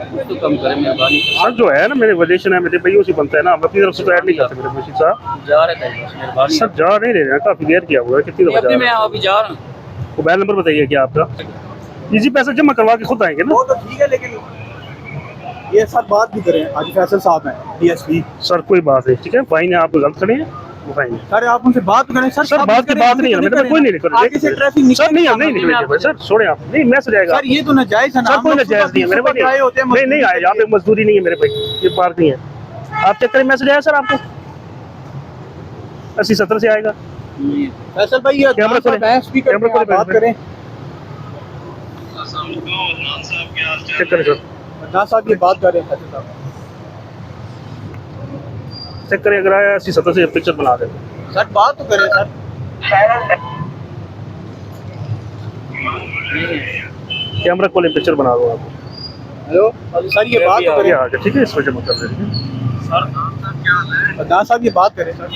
तो कम करें मेहरबानी। सर जो है ना मेरे वजेशन है मेरे भैया से बनता है ना, हम अपनी तरफ से तो ऐड नहीं करते मेरे मुशीद साहब। जा रहे थे बस मेहरबानी। सर जा नहीं रहे हैं, काफी देर किया हुआ है, कितनी दफा अभी जा मैं रहे हैं। अभी जा रहा हूँ। मोबाइल नंबर बताइए क्या आपका? इजी पैसा जमा करवा के खुद आएंगे ना? वो तो ठीक है, लेकिन ये सब बात भी करें। आज फैसल साहब हैं डीएसपी। सर कोई बात नहीं, ठीक है भाई ने आप गलत खड़े हैं, बताएंगे। सर आप उनसे बात करें। सर बात की बात नहीं है, मेरे में कोई नहीं निकल आगे से ट्रैफिक सर नहीं नहीं निकलेंगे सर, छोड़े आप, नहीं मैसेज आएगा। सर ये तो नाजायज है ना। सर कोई नाजायज नहीं है मेरे भाई, आए होते हैं, नहीं नहीं आए, यहाँ पे मजदूरी नहीं है मेरे भाई, ये पार्क नहीं है। आप चेक करें मैसेज आया सर आपको 80-70 से आएगा। फैसल भाई ये कैमरा खोलें, स्पीकर कैमरा पे बात खोलें, करें। चेक करें सर, अदनान साहब ये बात कर रहे हैं फैसल साहब। चेक करें, अगर आया 80-70 से पिक्चर बना दें। सर बात तो करें सर। कैमरा खोलें, पिक्चर बना दो आप। हेलो सर ये बात तो करें। आ गया, ठीक है, इस वजह में कर देंगे। अदनान साहब ये बात करें सर।